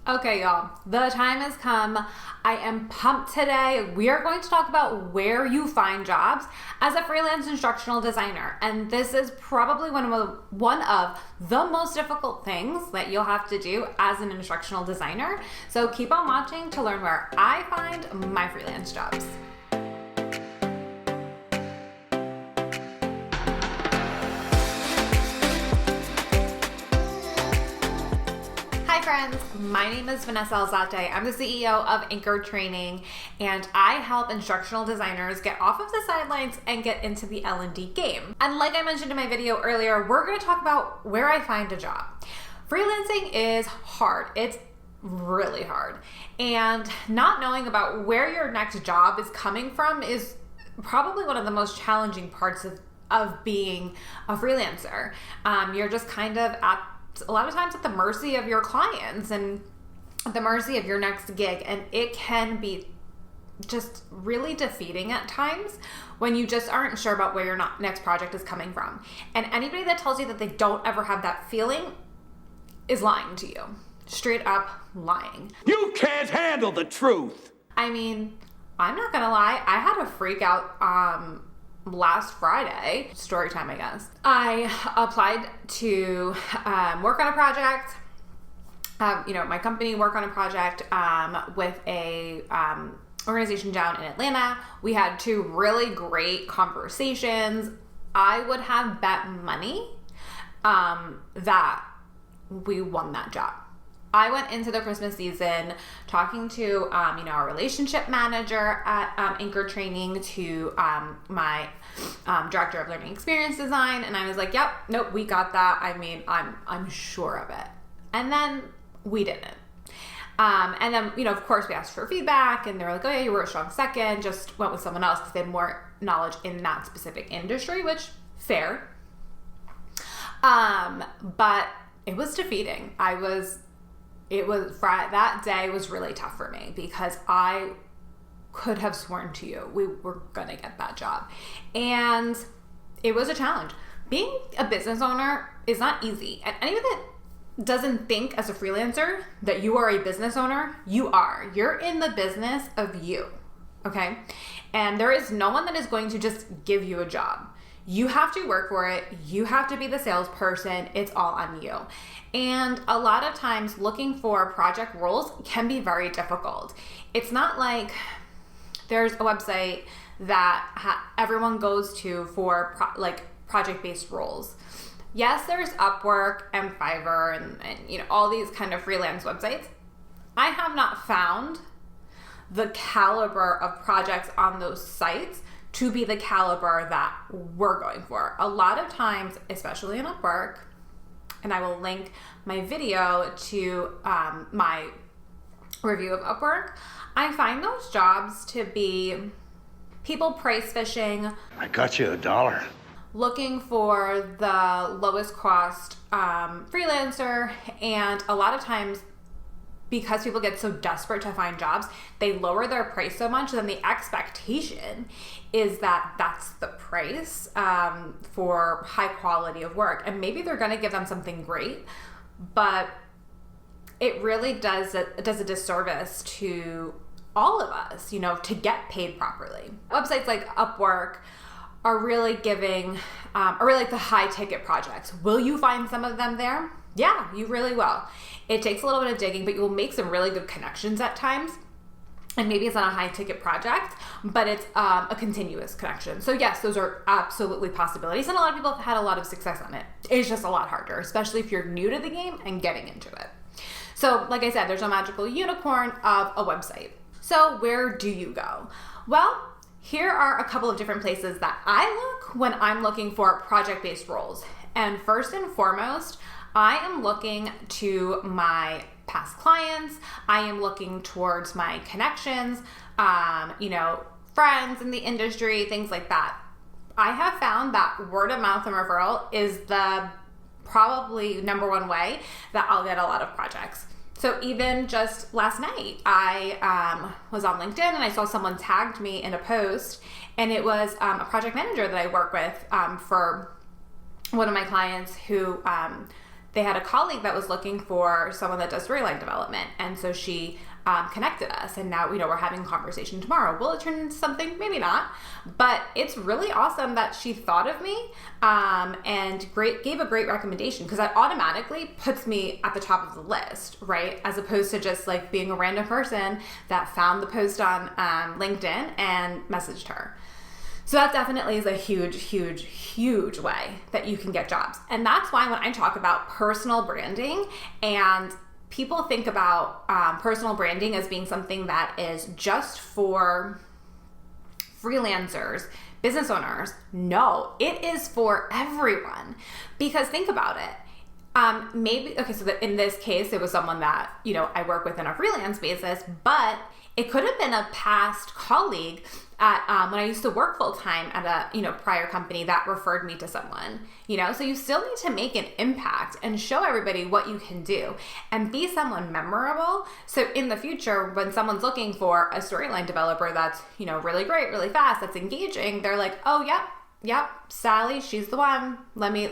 Okay, y'all, the time has come. I am pumped today. We are going to talk about where you find jobs as a freelance instructional designer. And this is probably one of the most difficult things that you'll have to do as an instructional designer. So keep on watching to learn where I find my freelance jobs. Friends, my name is Vanessa Alzate. I'm the CEO of Anchor Training, and I help instructional designers get off of the sidelines and get into the L&D game. And like I mentioned in my video earlier, we're going to talk about where I find a job. Freelancing is hard. It's really hard. And not knowing about where your next job is coming from is probably one of the most challenging parts of being a freelancer. You're just kind of a lot of times at the mercy of your clients and at the mercy of your next gig. And it can be just really defeating at times when you just aren't sure about where your next project is coming from. And anybody that tells you that they don't ever have that feeling is lying to you. Straight up lying. You can't handle the truth. I mean, I'm not gonna lie. I had a freak out last Friday, story time, I guess. I applied to work on a project, my company work on a project with a organization down in Atlanta. We had two really great conversations. I would have bet money that we won that job. I went into the Christmas season talking to, our relationship manager at Anchor Training, to my director of learning experience design, and I was like, "Yep, nope, we got that. I mean, I'm sure of it." And then we didn't. And then, of course, we asked for feedback, and they were like, "Oh yeah, you were a strong second. Just went with someone else because they had more knowledge in that specific industry," which fair. But it was defeating. That day was really tough for me because I could have sworn to you we were going to get that job. And it was a challenge. Being a business owner is not easy. And anyone that doesn't think as a freelancer that you are a business owner, you are. You're in the business of you, okay? And there is no one that is going to just give you a job. You have to work for it. You have to be the salesperson. It's all on you. And a lot of times looking for project roles can be very difficult. It's not like there's a website that everyone goes to for project-based roles. Yes, there's Upwork and Fiverr and all these kind of freelance websites. I have not found the caliber of projects on those sites to be the caliber that we're going for. A lot of times, especially in Upwork, and I will link my video to my review of Upwork, I find those jobs to be people price fishing. I got you $1. Looking for the lowest cost freelancer, and a lot of times, because people get so desperate to find jobs, they lower their price so much, then the expectation is that that's the price for high quality of work. And maybe they're going to give them something great, but it really does a disservice to all of us, to get paid properly. Websites like Upwork are really giving, are really like the high ticket projects. Will you find some of them there? Yeah, you really will. It takes a little bit of digging, but you will make some really good connections at times. And maybe it's not a high ticket project, but it's a continuous connection. So yes, those are absolutely possibilities. And a lot of people have had a lot of success on it. It's just a lot harder, especially if you're new to the game and getting into it. So like I said, there's no magical unicorn of a website. So where do you go? Well, here are a couple of different places that I look when I'm looking for project-based roles. And first and foremost, I am looking to my past clients. I am looking towards my connections, friends in the industry, things like that. I have found that word of mouth and referral is the probably number one way that I'll get a lot of projects. So even just last night, I was on LinkedIn and I saw someone tagged me in a post, and it was a project manager that I work with for one of my clients who they had a colleague that was looking for someone that does storyline development. And so she connected us, and now, we're having a conversation tomorrow. Will it turn into something? Maybe not, but it's really awesome that she thought of me and gave a great recommendation, because that automatically puts me at the top of the list, right? As opposed to just like being a random person that found the post on LinkedIn and messaged her. So that definitely is a huge, huge, huge way that you can get jobs. And that's why when I talk about personal branding, and people think about personal branding as being something that is just for freelancers, business owners. No, it is for everyone. Because think about it. So that in this case, it was someone that, I work with on a freelance basis, but it could have been a past colleague at when I used to work full time at a prior company that referred me to someone. So you still need to make an impact and show everybody what you can do and be someone memorable. So in the future, when someone's looking for a storyline developer that's really great, really fast, that's engaging, they're like, oh yep, Sally, she's the one. Let me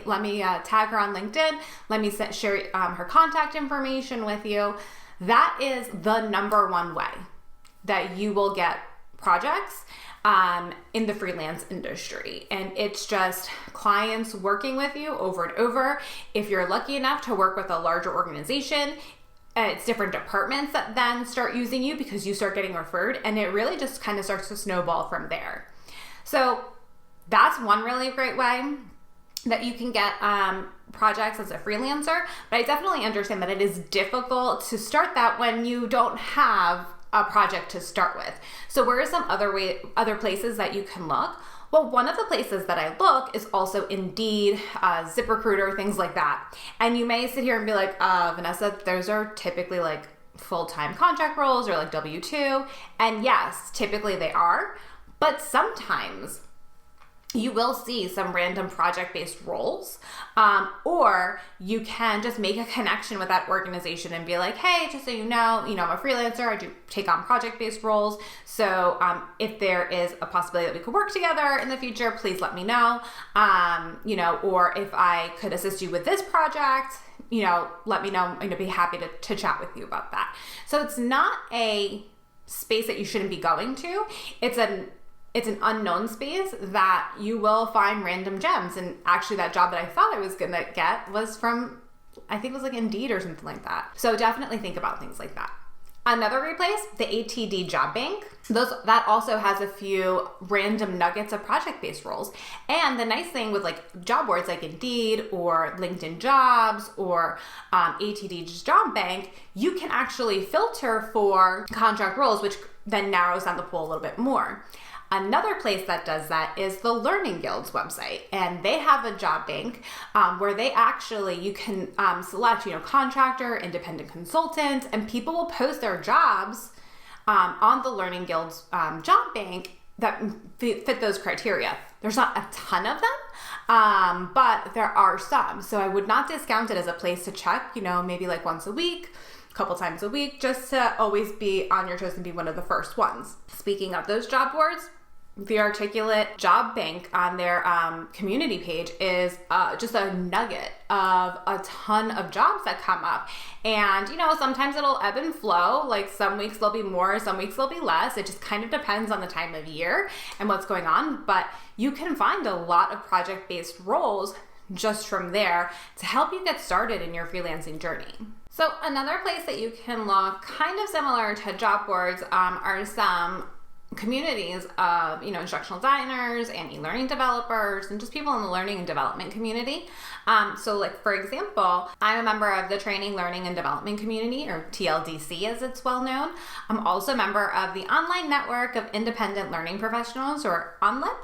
tag her on LinkedIn. Let me share her contact information with you. That is the number one way that you will get projects in the freelance industry. And it's just clients working with you over and over. If you're lucky enough to work with a larger organization, it's different departments that then start using you because you start getting referred, and it really just kind of starts to snowball from there. So that's one really great way that you can get projects as a freelancer. But I definitely understand that it is difficult to start that when you don't have a project to start with. So where are some other places that you can look? Well, one of the places that I look is also Indeed, ZipRecruiter, things like that. And you may sit here and be like, Vanessa, those are typically like full-time contract roles or like W-2. And yes, typically they are, but sometimes you will see some random project-based roles, or you can just make a connection with that organization and be like, hey, just so you know, I'm a freelancer. I do take on project-based roles. So if there is a possibility that we could work together in the future, please let me know. Or if I could assist you with this project, let me know. I'm going to be happy to chat with you about that. So it's not a space that you shouldn't be going to. It's an unknown space that you will find random gems. And actually that job that I thought I was going to get was from, I think it was like Indeed or something like that. So definitely think about things like that. Another great place, the ATD Job Bank. That also has a few random nuggets of project-based roles. And the nice thing with like job boards like Indeed or LinkedIn Jobs or ATD's Job Bank, you can actually filter for contract roles, which then narrows down the pool a little bit more. Another place that does that is the Learning Guild's website, and they have a job bank where you can select, contractor, independent consultant, and people will post their jobs on the Learning Guild's job bank that fit those criteria. There's not a ton of them, but there are some. So I would not discount it as a place to check, maybe like once a week, a couple times a week, just to always be on your toes and be one of the first ones. Speaking of those job boards, the Articulate Job Bank on their community page is just a nugget of a ton of jobs that come up. And, sometimes it'll ebb and flow. Like some weeks there'll be more, some weeks there'll be less. It just kind of depends on the time of year and what's going on. But you can find a lot of project-based roles just from there to help you get started in your freelancing journey. So another place that you can look, kind of similar to job boards, are some communities of instructional designers and e-learning developers and just people in the learning and development community. So like for example, I'm a member of the Training, Learning and Development Community, or TLDC as it's well known. I'm also a member of the Online Network of Independent Learning Professionals, or ONLIP.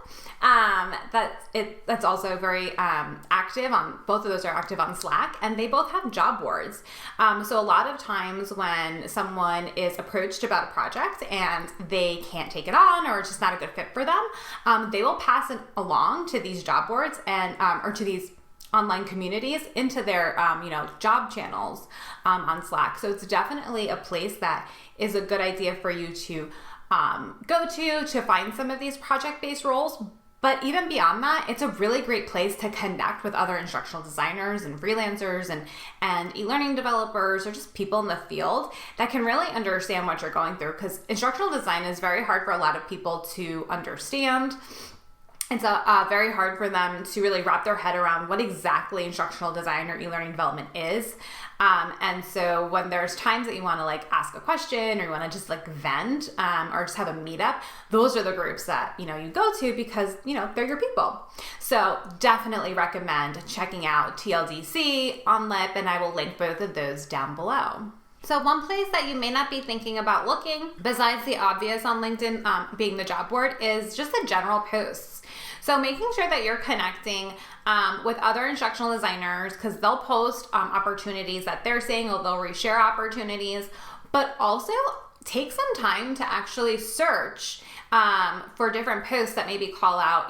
That's also very active on, both of those are active on Slack, and they both have job boards. So a lot of times when someone is approached about a project and they can't take it on, or it's just not a good fit for them, they will pass it along to these job boards and or to these online communities into their job channels on Slack. So it's definitely a place that is a good idea for you to go to find some of these project-based roles. But even beyond that, it's a really great place to connect with other instructional designers and freelancers and e-learning developers or just people in the field that can really understand what you're going through, because instructional design is very hard for a lot of people to understand. It's very hard for them to really wrap their head around what exactly instructional design or e-learning development is. And so when there's times that you want to like ask a question or you want to just like vent or just have a meetup, those are the groups that, you go to because, they're your people. So definitely recommend checking out TLDC on LIP, and I will link both of those down below. So one place that you may not be thinking about looking, besides the obvious on LinkedIn being the job board, is just the general posts. So making sure that you're connecting with other instructional designers, because they'll post opportunities that they're seeing, or they'll reshare opportunities, but also take some time to actually search for different posts that maybe call out,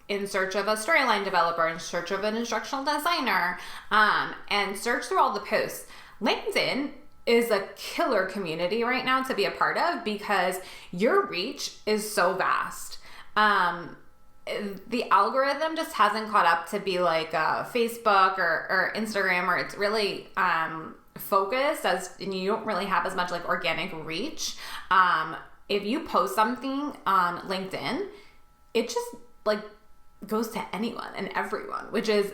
in search of a storyline developer, in search of an instructional designer, and search through all the posts. LinkedIn is a killer community right now to be a part of because your reach is so vast. The algorithm just hasn't caught up to be like Facebook or Instagram, or it's really focused and you don't really have as much like organic reach. If you post something on LinkedIn, it just like goes to anyone and everyone, which is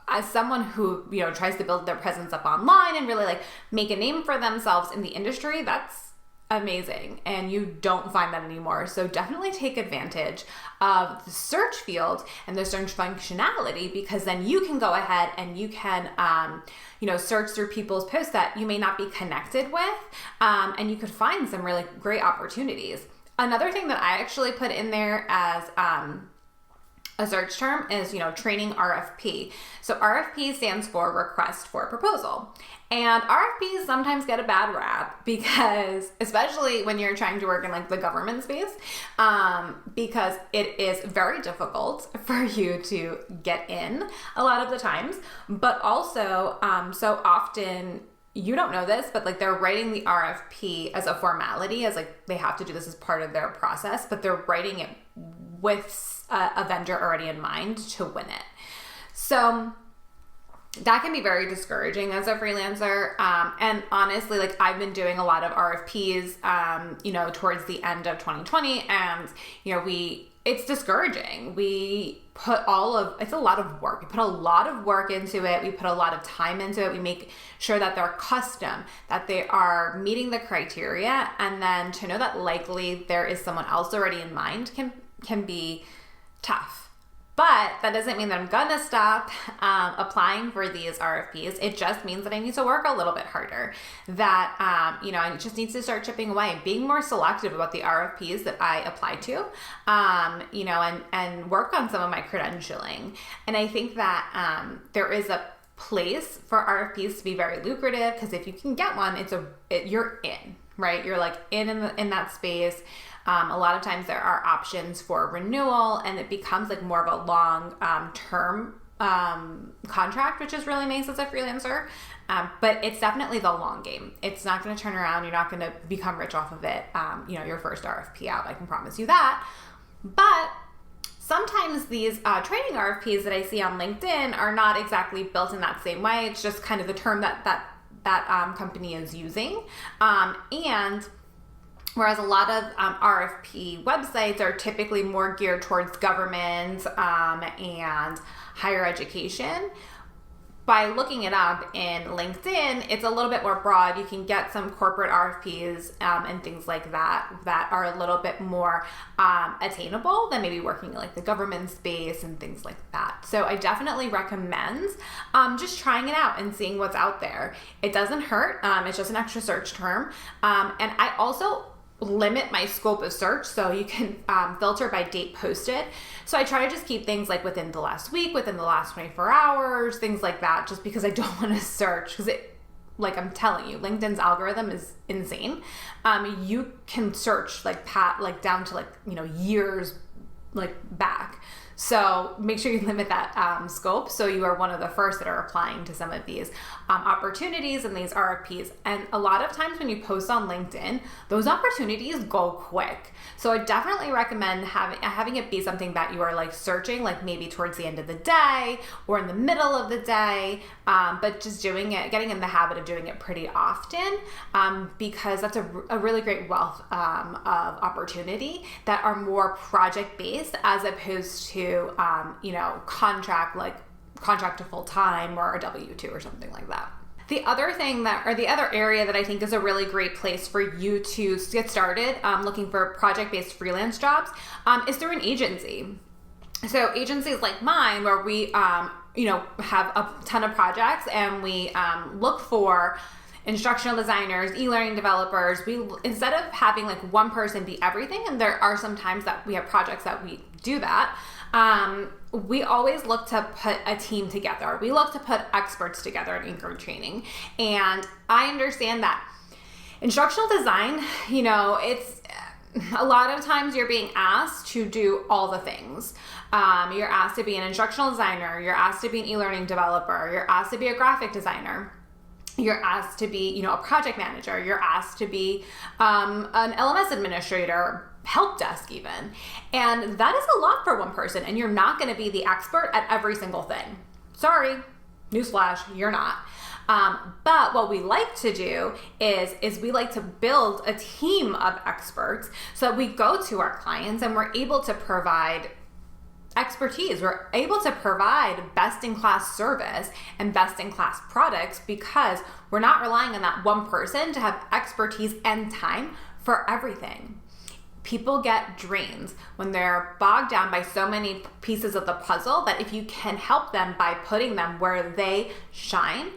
as someone who, tries to build their presence up online and really like make a name for themselves in the industry, that's amazing. And you don't find that anymore. So definitely take advantage of the search field and the search functionality, because then you can go ahead and you can, search through people's posts that you may not be connected with. And you could find some really great opportunities. Another thing that I actually put in there as, a search term is, training RFP. So RFP stands for request for proposal. And RFPs sometimes get a bad rap because, especially when you're trying to work in like the government space, because it is very difficult for you to get in a lot of the times, but also so often you don't know this, but like they're writing the RFP as a formality, as like they have to do this as part of their process, but they're writing it with a vendor already in mind to win it. So that can be very discouraging as a freelancer. And honestly, like I've been doing a lot of RFPs, towards the end of 2020, and, it's discouraging. It's a lot of work. We put a lot of work into it. We put a lot of time into it. We make sure that they're custom, that they are meeting the criteria. And then to know that likely there is someone else already in mind can be tough. But that doesn't mean that I'm gonna stop applying for these RFPs. It just means that I need to work a little bit harder. That, I just need to start chipping away, being more selective about the RFPs that I apply to, and work on some of my credentialing. And I think that there is a place for RFPs to be very lucrative, because if you can get one, you're in, right? You're like in that space. A lot of times there are options for renewal, and it becomes like more of a long term contract, which is really nice as a freelancer. But it's definitely the long game. It's not going to turn around. You're not going to become rich off of it. Your first RFP out, I can promise you that. But sometimes these training RFPs that I see on LinkedIn are not exactly built in that same way. It's just kind of the term that company is using. And whereas a lot of RFP websites are typically more geared towards government and higher education, by looking it up in LinkedIn, it's a little bit more broad. You can get some corporate RFPs and things like that are a little bit more attainable than maybe working in like the government space and things like that. So I definitely recommend just trying it out and seeing what's out there. It doesn't hurt. It's just an extra search term. And I also limit my scope of search, so you can filter by date posted. So I try to just keep things like within the last week, within the last 24 hours, things like that, just because I don't want to search, because like I'm telling you, LinkedIn's algorithm is insane. You can search like down to years back. So make sure you limit that scope so you are one of the first that are applying to some of these opportunities and these RFPs. And a lot of times when you post on LinkedIn, those opportunities go quick. So I definitely recommend having it be something that you are like searching, like maybe towards the end of the day or in the middle of the day, but just doing it, getting in the habit of doing it pretty often, because that's a really great wealth of opportunity that are more project-based as opposed to contract to full-time or a W-2 or something like that. The other area that I think is a really great place for you to get started looking for project-based freelance jobs is through an agency. So agencies like mine, where we have a ton of projects and we look for instructional designers, e-learning developers. Instead of having like one person be everything, and there are some times that we have projects that we do that, we always look to put a team together. We look to put experts together in in-group training. And I understand that instructional design, it's a lot of times you're being asked to do all the things. You're asked to be an instructional designer. You're asked to be an e-learning developer. You're asked to be a graphic designer. You're asked to be, a project manager. You're asked to be an LMS administrator, help desk even. And that is a lot for one person, and you're not going to be the expert at every single thing. Sorry, newsflash, you're not. But what we like to do is we like to build a team of experts so that we go to our clients and we're able to provide expertise. We're able to provide best-in-class service and best-in-class products because we're not relying on that one person to have expertise and time for everything. People get drained when they're bogged down by so many pieces of the puzzle that if you can help them by putting them where they shine,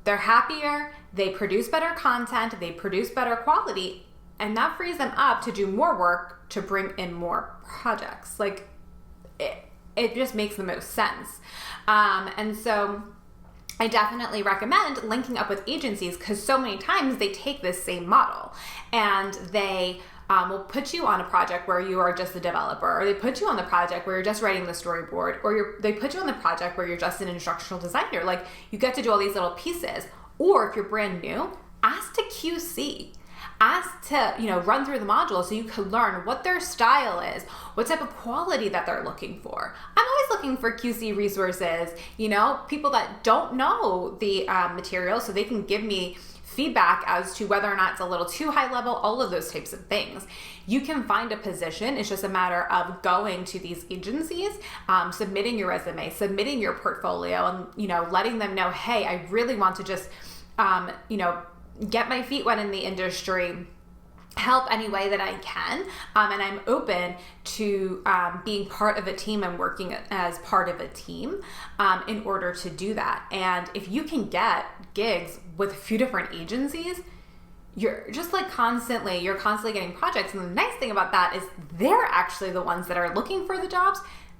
they're happier, they produce better content, they produce better quality, and that frees them up to do more work to bring in more projects. Like, it just makes the most sense. And so I definitely recommend linking up with agencies because so many times they take this same model and they will put you on a project where you are just the developer, or they put you on the project where you're just writing the storyboard, or they put you on the project where you're just an instructional designer. Like, you get to do all these little pieces. Or if you're brand new, ask to QC. Ask to, run through the modules so you can learn what their style is, what type of quality that they're looking for. I'm always looking for QC resources, people that don't know the material so they can give me feedback as to whether or not it's a little too high level, all of those types of things. You can find a position. It's just a matter of going to these agencies, submitting your resume, submitting your portfolio, and, letting them know, hey, I really want to just, get my feet wet in the industry, help any way that I can, and I'm open to being part of a team and working as part of a team in order to do that. And if you can get gigs with a few different agencies, you're just constantly getting projects. And the nice thing about that is they're actually the ones that are looking for the jobs.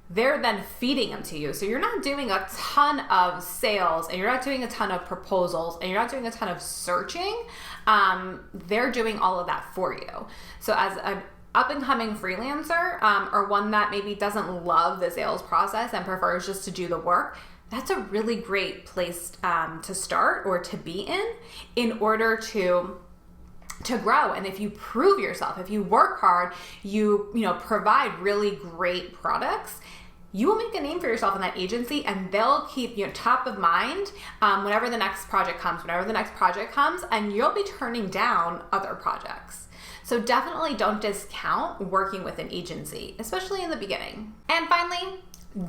They're then feeding them to you. So you're not doing a ton of sales, and you're not doing a ton of proposals, and you're not doing a ton of searching. They're doing all of that for you. So as an up-and-coming freelancer, or one that maybe doesn't love the sales process and prefers just to do the work, that's a really great place to start or to be in order to grow. And if you prove yourself, if you work hard, you provide really great products, you will make a name for yourself in that agency, and they'll keep top of mind whenever the next project comes, and you'll be turning down other projects. So definitely don't discount working with an agency, especially in the beginning. And finally,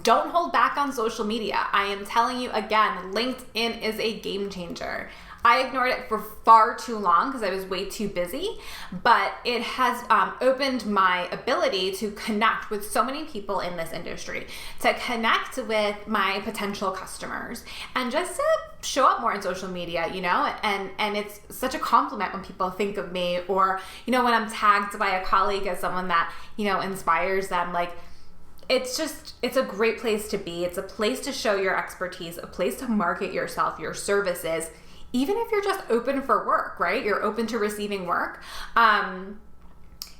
don't hold back on social media. I am telling you again, LinkedIn is a game changer. I ignored it for far too long because I was way too busy, but it has opened my ability to connect with so many people in this industry, to connect with my potential customers, and just to show up more on social media, and it's such a compliment when people think of me, or, when I'm tagged by a colleague as someone that, inspires them. Like, it's a great place to be. It's a place to show your expertise, a place to market yourself, your services. Even if you're just open for work, right? You're open to receiving work.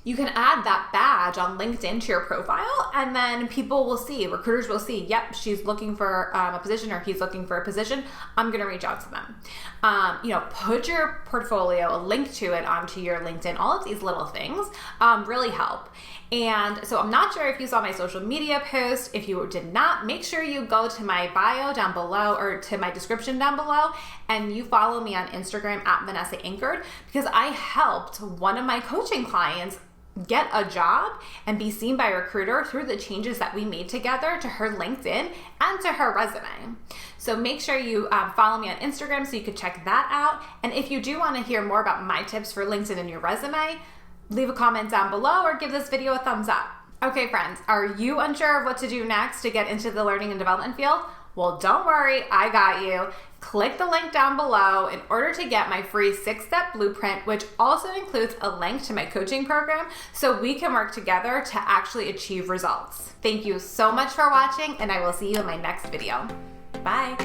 you can add that badge on LinkedIn to your profile, and then people will see, recruiters will see, yep, she's looking for a position or he's looking for a position. I'm going to reach out to them. Put your portfolio, a link to it onto your LinkedIn. All of these little things really help. And so I'm not sure if you saw my social media post. If you did not, make sure you go to my bio down below or to my description down below and you follow me on Instagram at Vanessa Anchored, because I helped one of my coaching clients get a job and be seen by a recruiter through the changes that we made together to her LinkedIn and to her resume. So make sure you follow me on Instagram so you can check that out. And if you do want to hear more about my tips for LinkedIn and your resume, leave a comment down below or give this video a thumbs up. Okay, friends, are you unsure of what to do next to get into the learning and development field? Well, don't worry, I got you. Click the link down below in order to get my free 6-step blueprint, which also includes a link to my coaching program so we can work together to actually achieve results. Thank you so much for watching, and I will see you in my next video. Bye.